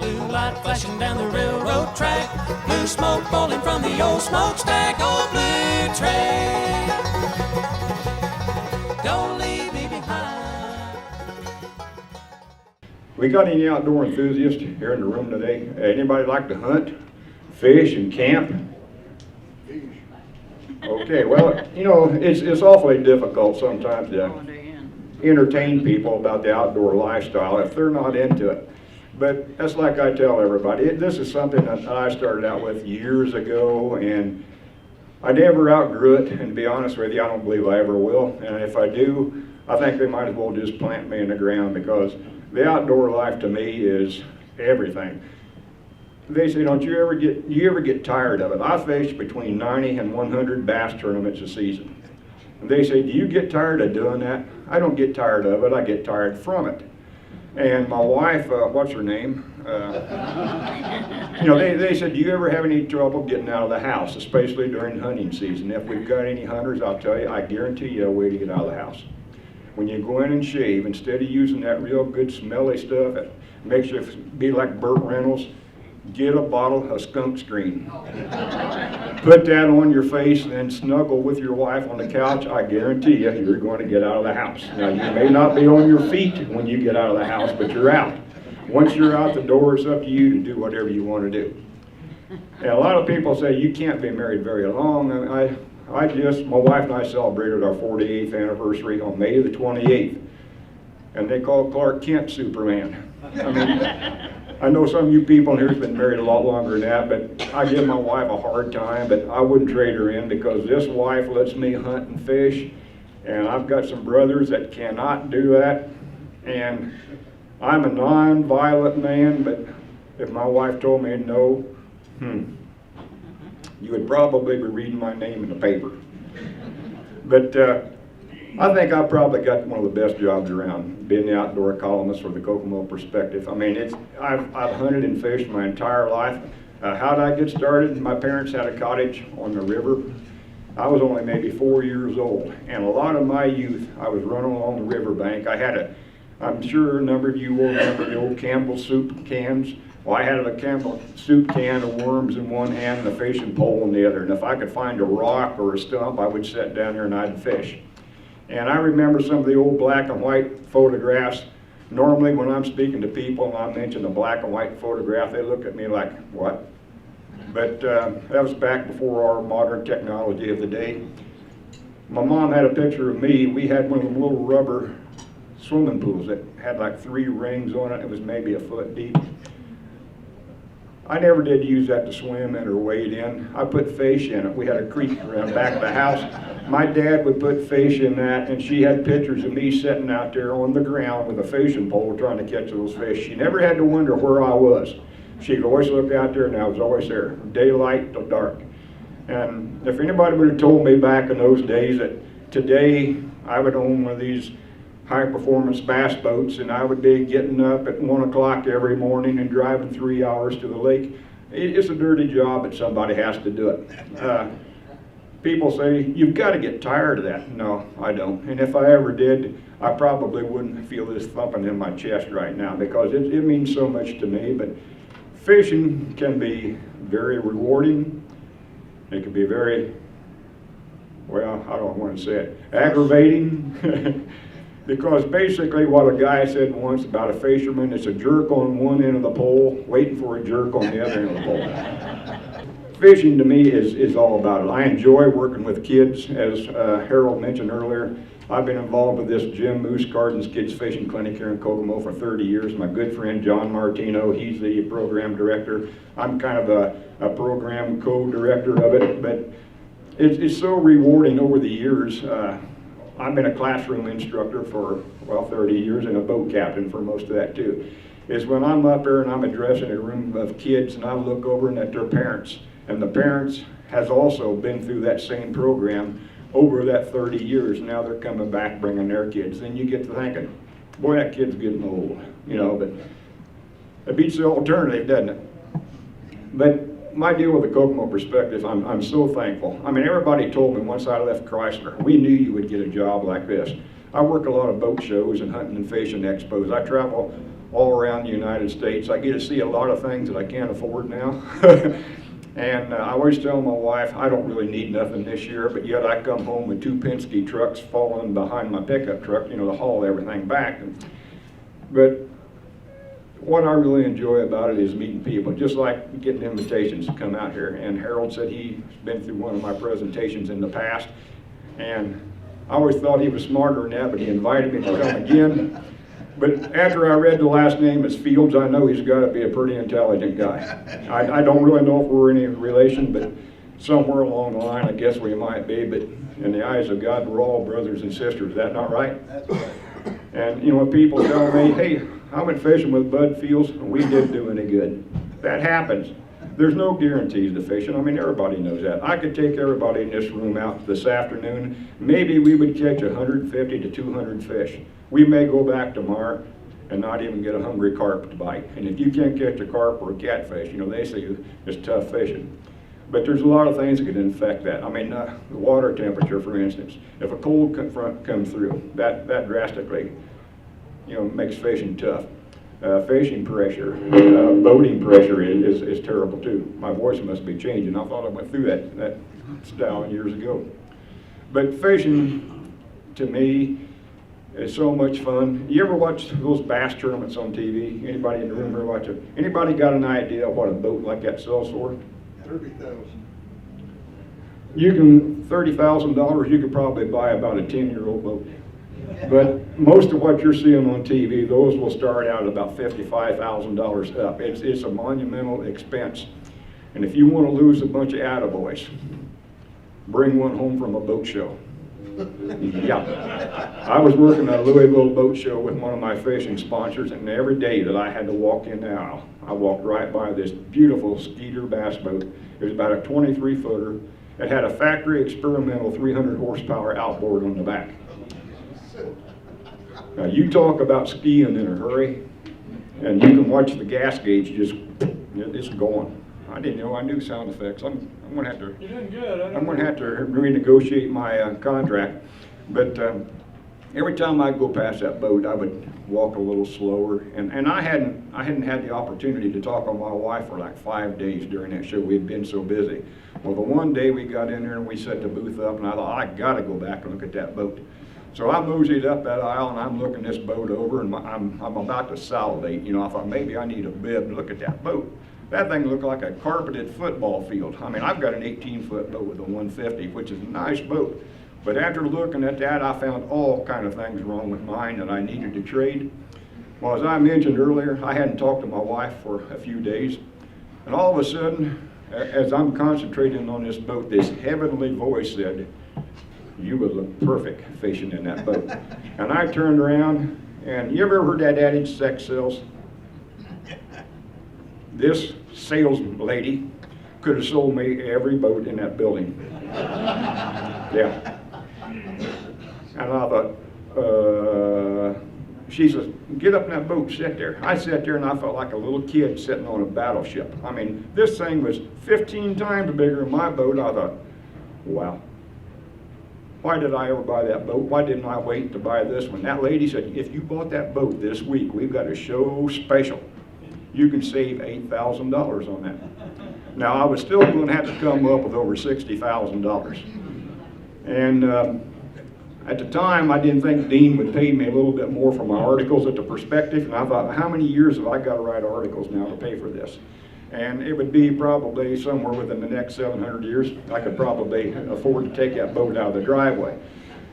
Blue light flashing down the railroad track, blue smoke rolling from the old smokestack. Oh, blue train, don't leave me behind. We got any outdoor enthusiasts here in the room today? Anybody like to hunt, fish, and camp? Okay, well, you know, it's awfully difficult sometimes to entertain people about the outdoor lifestyle if they're not into it. But that's like I tell everybody, this is something that I started out with years ago, and I never outgrew it, and to be honest with you, I don't believe I ever will. And if I do, I think they might as well just plant me in the ground, because the outdoor life to me is everything. They say, don't you ever get tired of it? I fish between 90 and 100 bass tournaments a season. And they say, do you get tired of doing that? I don't get tired of it, I get tired from it. And my wife, what's her name? You know, they said, do you ever have any trouble getting out of the house, especially during hunting season? If we've got any hunters, I'll tell you, I guarantee you a way to get out of the house. When you go in and shave, instead of using that real good smelly stuff that makes you be like Burt Reynolds, get a bottle of skunk screen. Put that on your face and then snuggle with your wife on the couch. I guarantee you, you're going to get out of the house. Now, you may not be on your feet when you get out of the house, but you're out. Once you're out the door, it's up to you to do whatever you want to do. And a lot of people say you can't be married very long. My wife and I celebrated our 48th anniversary on May the 28th. And they call Clark Kent Superman. I mean, I know some of you people here have been married a lot longer than that, but I give my wife a hard time, but I wouldn't trade her in, because this wife lets me hunt and fish, and I've got some brothers that cannot do that, and I'm a non-violent man, but if my wife told me no, you would probably be reading my name in the paper. But I think I've probably got one of the best jobs around, being the outdoor columnist for the Kokomo Perspective. I mean, I've hunted and fished my entire life. How did I get started? My parents had a cottage on the river. I was only maybe 4 years old, and a lot of my youth, I was running along the riverbank. I'm sure a number of you will remember the old Campbell soup cans. Well, I had a Campbell soup can of worms in one hand and a fishing pole in the other, and if I could find a rock or a stump, I would sit down there and I'd fish. And I remember some of the old black and white photographs. Normally when I'm speaking to people and I mention a black and white photograph, they look at me like, what? But that was back before our modern technology of the day. My mom had a picture of me. We had one of them little rubber swimming pools that had like 3 rings on it. It was maybe a foot deep. I never did use that to swim in or wade in. I put fish in it. We had a creek around the back of the house. My dad would put fish in that, and she had pictures of me sitting out there on the ground with a fishing pole trying to catch those fish. She never had to wonder where I was. She could always look out there, and I was always there, daylight till dark. And if anybody would have told me back in those days that today I would own one of these high-performance bass boats, and I would be getting up at 1 o'clock every morning and driving 3 hours to the lake. It's a dirty job, but somebody has to do it. People say, you've got to get tired of that. No, I don't. And if I ever did, I probably wouldn't feel this thumping in my chest right now, because it means so much to me. But fishing can be very rewarding. It can be very, well, I don't want to say it, aggravating. Because basically what a guy said once about a fisherman, it's a jerk on one end of the pole, waiting for a jerk on the other end of the pole. Fishing to me is all about it. I enjoy working with kids. As Harold mentioned earlier, I've been involved with this Jim Moose Gardens Kids Fishing Clinic here in Kokomo for 30 years. My good friend John Martino, he's the program director. I'm kind of a program co-director of it, but it's so rewarding over the years. I've been a classroom instructor for, well, 30 years, and a boat captain for most of that too. Is when I'm up there and I'm addressing a room of kids and I look over and at their parents, and the parents has also been through that same program over that 30 years. Now they're coming back bringing their kids. Then you get to thinking, boy, that kid's getting old, you know, but it beats the alternative, doesn't it? But my deal with the Kokomo Perspective, I'm so thankful. I mean, everybody told me once I left Chrysler, we knew you would get a job like this. I work a lot of boat shows and hunting and fishing expos. I travel all around the United States. I get to see a lot of things that I can't afford now. And I always tell my wife, I don't really need nothing this year, but yet I come home with 2 Penske trucks falling behind my pickup truck, you know, to haul everything back. But what I really enjoy about it is meeting people, just like getting invitations to come out here. And Harold said he's been through one of my presentations in the past, and I always thought he was smarter than that, but he invited me to come again. But after I read the last name is Fields, I know he's got to be a pretty intelligent guy. I don't really know if we're any relation, but somewhere along the line, I guess we might be. But in the eyes of God, we're all brothers and sisters. Is that not right? That's right. And you know, when people tell me, hey, I went fishing with Bud Fields, and we didn't do any good. That happens. There's no guarantees to fishing. I mean, everybody knows that. I could take everybody in this room out this afternoon. Maybe we would catch 150 to 200 fish. We may go back tomorrow and not even get a hungry carp to bite. And if you can't catch a carp or a catfish, you know, they say it's tough fishing. But there's a lot of things that can affect that. I mean, the water temperature, for instance. If a cold front comes through, that drastically, you know, makes fishing tough. Fishing pressure, boating pressure is terrible too. My voice must be changing. I thought I went through that style years ago. But fishing, to me, is so much fun. You ever watch those bass tournaments on TV? Anybody in the room ever watch it? Anybody got an idea of what a boat like that sells for? 30,000. You can, $30,000, you could probably buy about a 10-year-old boat. But most of what you're seeing on TV, those will start out at about $55,000 up. It's a monumental expense. And if you want to lose a bunch of attaboys, bring one home from a boat show. Yeah. I was working at a Louisville boat show with one of my fishing sponsors, and every day that I had to walk in the aisle, I walked right by this beautiful Skeeter bass boat. It was about a 23-footer. It had a factory experimental 300 horsepower outboard on the back. Now you talk about skiing in a hurry, and you can watch the gas gauge it's going. I didn't know I knew sound effects. I'm gonna have to. You're doing good. I'm gonna have to renegotiate my contract. But every time I go past that boat, I would walk a little slower. And I hadn't had the opportunity to talk with my wife for like 5 days during that show. We had been so busy. Well, the one day we got in there and we set the booth up, and I thought, I gotta go back and look at that boat. So I moseyed up that aisle, and I'm looking this boat over, and I'm about to salivate. You know, I thought maybe I need a bib to look at that boat. That thing looked like a carpeted football field. I mean, I've got an 18-foot boat with a 150, which is a nice boat. But after looking at that, I found all kind of things wrong with mine that I needed to trade. Well, as I mentioned earlier, I hadn't talked to my wife for a few days. And all of a sudden, as I'm concentrating on this boat, this heavenly voice said, "You would look perfect fishing in that boat." And I turned around, and you ever heard that adage, sex sells? This sales lady could have sold me every boat in that building. Yeah. And I thought, she says, "Get up in that boat, sit there." I sat there and I felt like a little kid sitting on a battleship. I mean, this thing was 15 times bigger than my boat. I thought, wow. Why did I ever buy that boat? Why didn't I wait to buy this one? That lady said, if you bought that boat this week, we've got a show special. You can save $8,000 on that. Now, I was still going to have to come up with over $60,000. And at the time, I didn't think Dean would pay me a little bit more for my articles at the Perspective. And I thought, how many years have I got to write articles now to pay for this? And it would be probably somewhere within the next 700 years. I could probably afford to take that boat out of the driveway.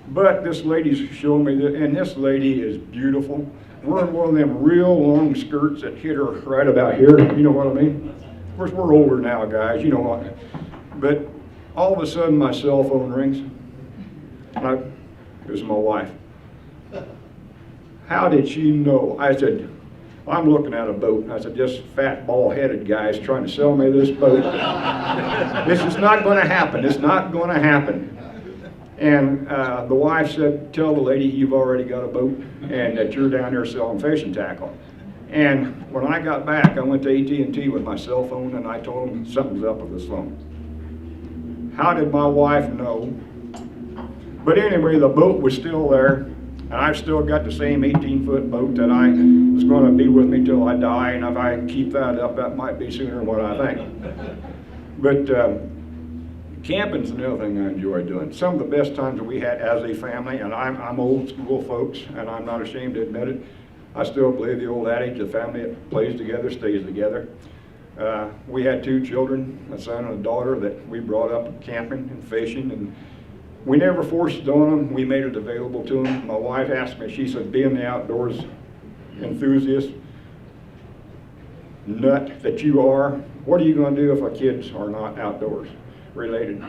But this lady's showing me that, and this lady is beautiful. Wearing one of them real long skirts that hit her right about here. You know what I mean? Of course, we're older now, guys. You know what? But all of a sudden, my cell phone rings. It was my wife. How did she know? I said, I'm looking at a boat. I said, this fat, bald-headed guy is trying to sell me this boat. This is not going to happen. It's not going to happen. And the wife said, tell the lady you've already got a boat and that you're down there selling fishing tackle. And when I got back, I went to AT&T with my cell phone, and I told them something's up with this phone. How did my wife know? But anyway, the boat was still there. And I've still got the same 18-foot boat that I is going to be with me till I die, and if I keep that up, that might be sooner than what I think. But camping's another thing I enjoy doing. Some of the best times that we had as a family, and I'm old school folks, and I'm not ashamed to admit it. I still believe the old adage, the family that plays together stays together. We had 2 children, a son and a daughter, that we brought up camping and fishing, and we never forced it on them. We made it available to them. My wife asked me, she said, being the outdoors enthusiast nut that you are, what are you going to do if our kids are not outdoors related?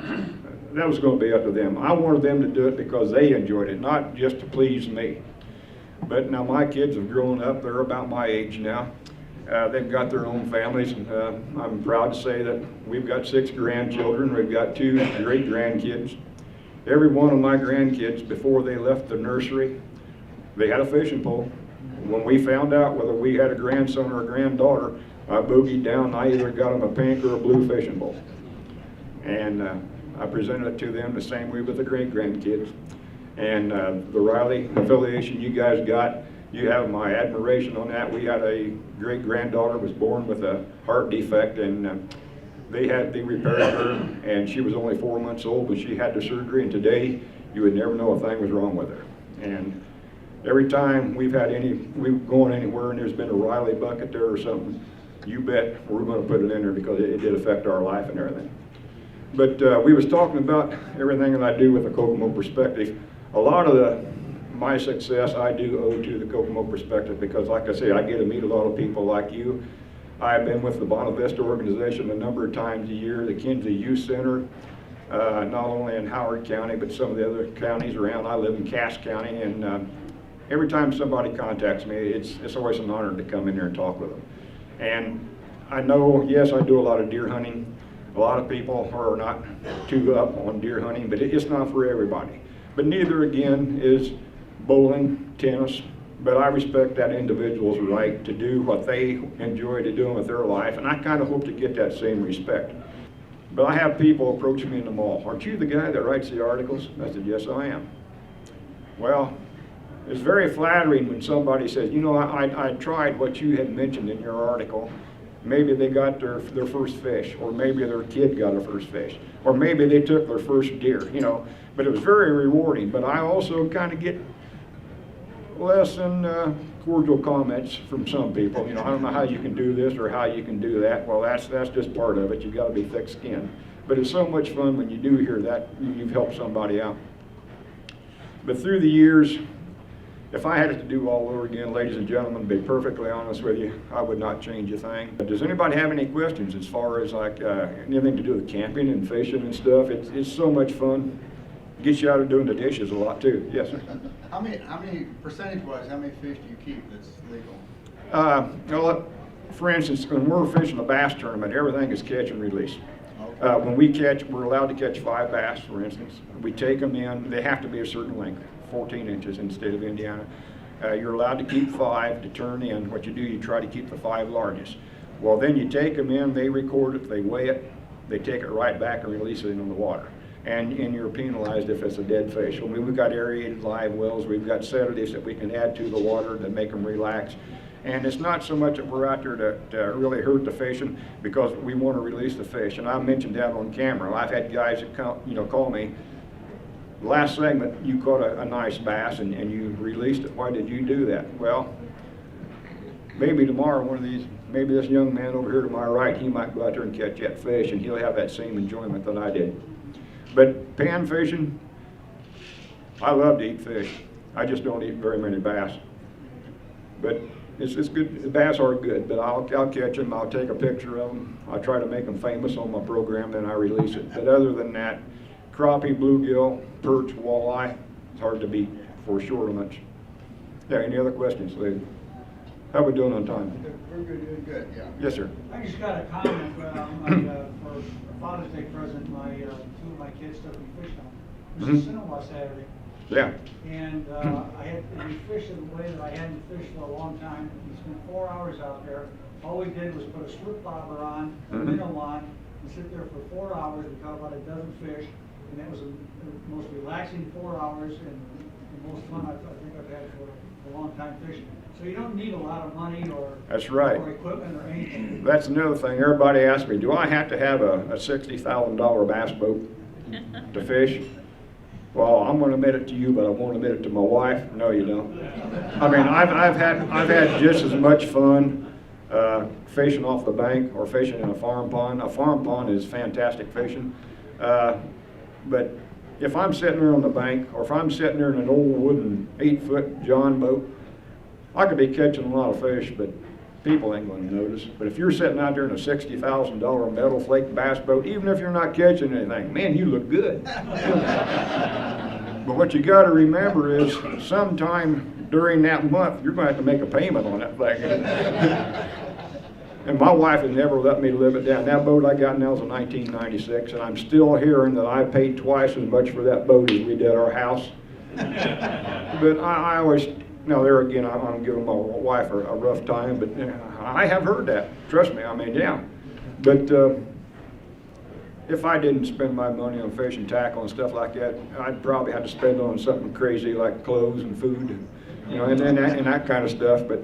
That was going to be up to them. I wanted them to do it because they enjoyed it, not just to please me. But now my kids have grown up. They're about my age now. They've got their own families, and I'm proud to say that we've got 6 grandchildren. We've got 2 great grandkids. Every one of my grandkids, before they left the nursery, they had a fishing pole. When we found out whether we had a grandson or a granddaughter, I boogied down and I either got them a pink or a blue fishing pole. And I presented it to them the same way with the great grandkids. And the Riley affiliation you guys got, you have my admiration on that. We had a great granddaughter was born with a heart defect, and they repaired her, and she was only 4 months old when she had the surgery, and today you would never know a thing was wrong with her. And every time we've going anywhere and there's been a Riley bucket there or something, you bet we're going to put it in there because it did affect our life and everything. But we was talking about everything that I do with the Kokomo Perspective. A lot of my success I do owe to the Kokomo Perspective because, like I say, I get to meet a lot of people like you. I've been with the Bonavista organization a number of times a year, the Kinsey Youth Center, not only in Howard County, but some of the other counties around. I live in Cass County, and every time somebody contacts me, it's always an honor to come in there and talk with them. And I know, yes, I do a lot of deer hunting. A lot of people are not too up on deer hunting, but it's not for everybody. But neither, again, is bowling, tennis, but I respect that individual's right to do what they enjoy to do with their life, and I kind of hope to get that same respect. But I have people approach me in the mall. Aren't you the guy that writes the articles? I said, yes, I am. Well, it's very flattering when somebody says, you know, I tried what you had mentioned in your article. Maybe they got their first fish, or maybe their kid got a first fish, or maybe they took their first deer, you know. But it was very rewarding. But I also kind of get less than cordial comments from some people. You know, I don't know how you can do this or how you can do that. Well, that's just part of it. You've got to be thick-skinned. But it's so much fun when you do hear that you've helped somebody out. But through the years, if I had it to do all over again, ladies and gentlemen, to be perfectly honest with you, I would not change a thing. Does anybody have any questions as far as like anything to do with camping and fishing and stuff? It's so much fun. Gets you out of doing the dishes a lot too. Yes, sir. How many percentage-wise, how many fish do you keep that's legal? Well, for instance, when we're fishing a bass tournament, everything is catch and release. Okay. When we catch, we're allowed to catch 5 bass, for instance. We take them in, they have to be a certain length, 14 inches in the state of Indiana. You're allowed to keep 5 to turn in. What you do, you try to keep the 5 largest. Well, then you take them in, they record it, they weigh it, they take it right back and release it into the water. And you're penalized if it's a dead fish. I mean, we've got aerated live wells, we've got sedatives that we can add to the water to make them relax. And it's not so much that we're out there to really hurt the fishing, because we want to release the fish. And I mentioned that on camera. I've had guys that call me, last segment you caught a nice bass and you released it. Why did you do that? Well, maybe tomorrow maybe this young man over here to my right, he might go out there and catch that fish and he'll have that same enjoyment that I did. But pan fishing, I love to eat fish. I just don't eat very many bass. But it's good. The bass are good, but I'll catch them. I'll take a picture of them. I try to make them famous on my program, then I release it. But other than that, crappie, bluegill, perch, walleye, it's hard to beat for short lunch. Yeah, any other questions, lady? How we doing on time? We're doing good, yeah. Yes, sir. I just got a comment. For Father's Day present, two of my kids took me fishing. It was a cinema Saturday. Yeah. And we fished in a way that I hadn't fished for a long time. We spent 4 hours out there. All we did was put a slip bobber on, a minnow on, and sit there for 4 hours. We caught about a dozen fish, and that was the most relaxing 4 hours and the most fun I think I've had for a long time fishing. So you don't need a lot of money or That's right. or equipment or anything. That's another thing. Everybody asks me, do I have to have a $60,000 bass boat to fish? Well, I'm going to admit it to you, but I won't admit it to my wife. No, you don't. I mean, I've had just as much fun fishing off the bank or fishing in a farm pond. A farm pond is fantastic fishing, but if I'm sitting there on the bank, or if I'm sitting there in an old wooden 8-foot John boat, I could be catching a lot of fish, but people ain't going to notice. But if you're sitting out there in a $60,000 metal flake bass boat, even if you're not catching anything, man, you look good. But what you got to remember is sometime during that month, you're going to have to make a payment on that thing. And my wife has never let me live it down. That boat I got now is a 1996, and I'm still hearing that I paid twice as much for that boat as we did our house. But I always, now there again, I'm giving my wife a rough time, but I have heard that. Trust me, I mean, yeah. But if I didn't spend my money on fishing tackle and stuff like that, I'd probably have to spend on something crazy like clothes and food, and that kind of stuff. But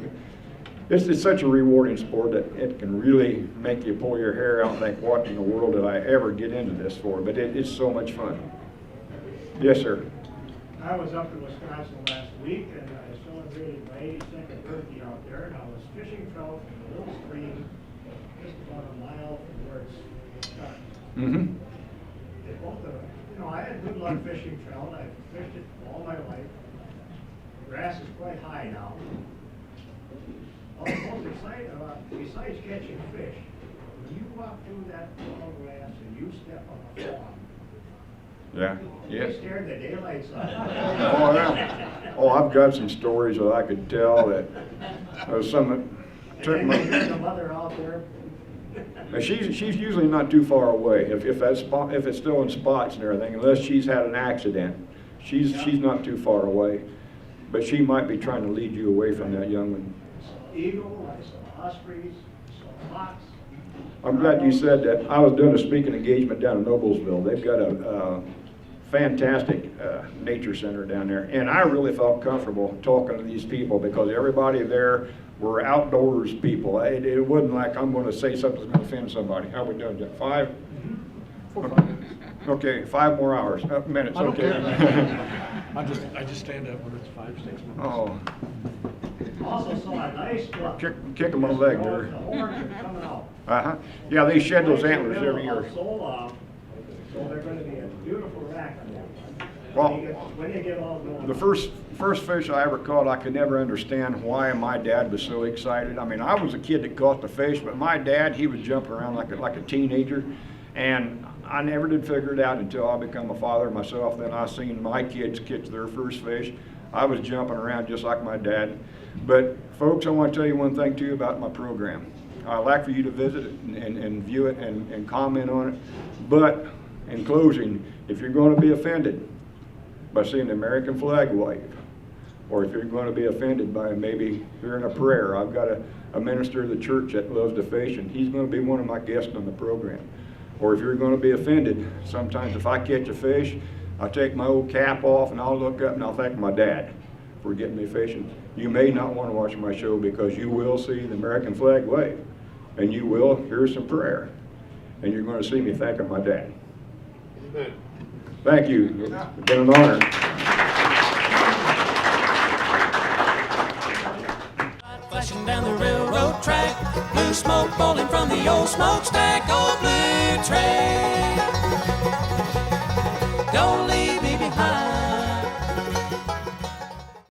it's such a rewarding sport that it can really make you pull your hair out and think, what in the world did I ever get into this for? But it's so much fun. Yes, sir. I was up in Wisconsin last week, and I celebrated my 82nd birthday out there, and I was fishing trout in a little stream just about a mile from where it starts. Mm-hmm. I had good luck fishing trout. I've fished it all my life. The grass is quite high now. Most exciting besides catching fish, when you walk through that tall grass and you step on a frog, Yeah. Yes. you scared the daylights out of Oh, yeah. Oh, I've got some stories that I could tell that some took and my. then there's a mother out there. She's usually not too far away. If it's still in spots and everything, unless she's had an accident, she's not too far away. But she might be trying to lead you away from that young one. Eagle, I saw ospreys, I saw hawks. I'm glad you said that. I was doing a speaking engagement down in Noblesville. They've got a fantastic nature center down there, and I really felt comfortable talking to these people because everybody there were outdoors people. It wasn't like I'm going to say something that's going to offend somebody. How are we doing, Jeff? 5? Okay, 5 more hours, minutes. Okay. I just stand up when it's 5, 6 minutes. Oh, Also saw a nice buck. kick him on the leg there. The horns are coming out. Yeah, they shed those antlers every year. So long, so they're going to be a beautiful rack on that one. Well, When they get all going. the first fish I ever caught, I could never understand why my dad was so excited. I mean, I was a kid that caught the fish, but my dad, he was jumping around like a teenager, and I never did figure it out until I became a father myself. Then I seen my kids catch their first fish. I was jumping around just like my dad. But folks, I want to tell you one thing too about my program. I'd like for you to visit it and view it and comment on it. But in closing, if you're going to be offended by seeing the American flag wave, or if you're going to be offended by maybe hearing a prayer, I've got a minister of the church that loves to fish, and he's going to be one of my guests on the program. Or if you're going to be offended, sometimes if I catch a fish, I take my old cap off and I'll look up and I'll thank my dad for getting me fishing. You may not want to watch my show because you will see the American flag wave, and you will hear some prayer, and you're going to see me thanking my dad. Amen. Thank you. It's been an honor. Flashing down the railroad track, blue smoke rolling from the old smokestack, old blue train. Don't leave me behind.